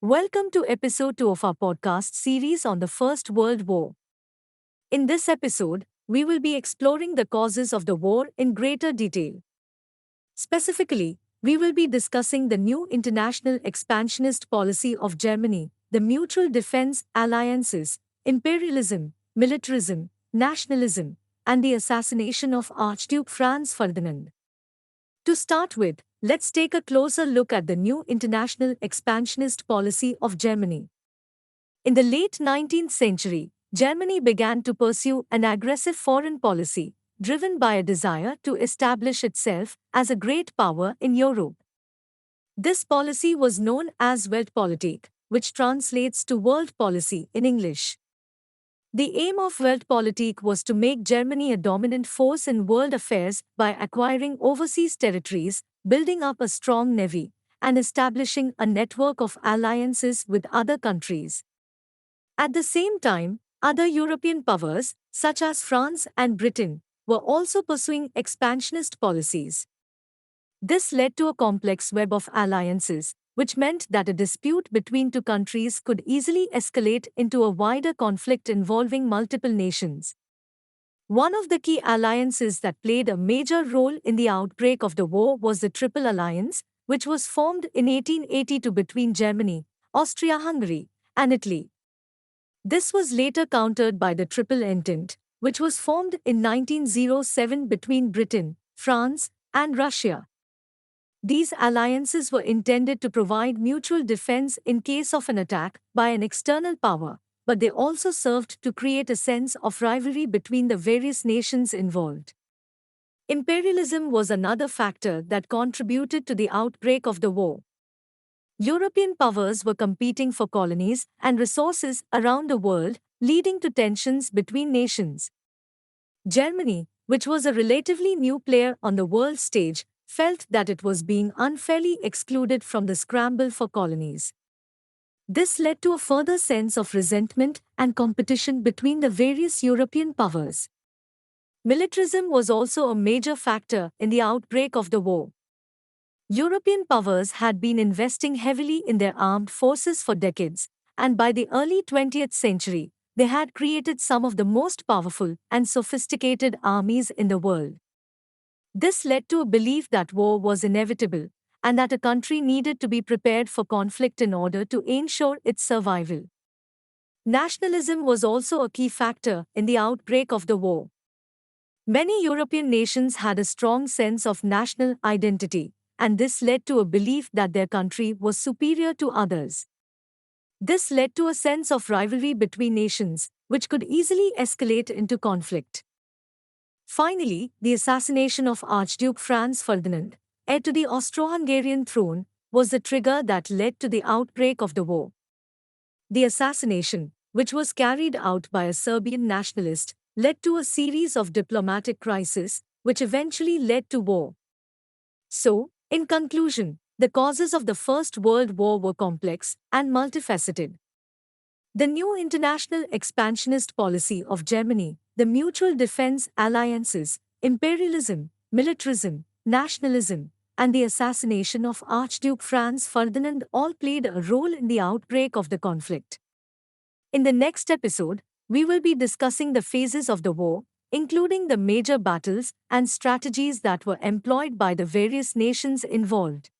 Welcome to episode 2 of our podcast series on the First World War. In this episode, we will be exploring the causes of the war in greater detail. Specifically, we will be discussing the new international expansionist policy of Germany, the mutual defense alliances, imperialism, militarism, nationalism, and the assassination of Archduke Franz Ferdinand. To start with, let's take a closer look at the new international expansionist policy of Germany. In the late 19th century, Germany began to pursue an aggressive foreign policy, driven by a desire to establish itself as a great power in Europe. This policy was known as Weltpolitik, which translates to world policy in English. The aim of Weltpolitik was to make Germany a dominant force in world affairs by acquiring overseas territories, building up a strong navy, and establishing a network of alliances with other countries. At the same time, other European powers, such as France and Britain, were also pursuing expansionist policies. This led to a complex web of alliances, which meant that a dispute between two countries could easily escalate into a wider conflict involving multiple nations. One of the key alliances that played a major role in the outbreak of the war was the Triple Alliance, which was formed in 1882 between Germany, Austria-Hungary, and Italy. This was later countered by the Triple Entente, which was formed in 1907 between Britain, France, and Russia. These alliances were intended to provide mutual defense in case of an attack by an external power, but they also served to create a sense of rivalry between the various nations involved. Imperialism was another factor that contributed to the outbreak of the war. European powers were competing for colonies and resources around the world, leading to tensions between nations. Germany, which was a relatively new player on the world stage, felt that it was being unfairly excluded from the scramble for colonies. This led to a further sense of resentment and competition between the various European powers. Militarism was also a major factor in the outbreak of the war. European powers had been investing heavily in their armed forces for decades, and by the early 20th century, they had created some of the most powerful and sophisticated armies in the world. This led to a belief that war was inevitable, and that a country needed to be prepared for conflict in order to ensure its survival. Nationalism was also a key factor in the outbreak of the war. Many European nations had a strong sense of national identity, and this led to a belief that their country was superior to others. This led to a sense of rivalry between nations, which could easily escalate into conflict. Finally, the assassination of Archduke Franz Ferdinand, heir to the Austro-Hungarian throne, was the trigger that led to the outbreak of the war. The assassination, which was carried out by a Serbian nationalist, led to a series of diplomatic crises, which eventually led to war. So, in conclusion, the causes of the First World War were complex and multifaceted. The new international expansionist policy of Germany, the mutual defense alliances, imperialism, militarism, nationalism, and the assassination of Archduke Franz Ferdinand all played a role in the outbreak of the conflict. In the next episode, we will be discussing the phases of the war, including the major battles and strategies that were employed by the various nations involved.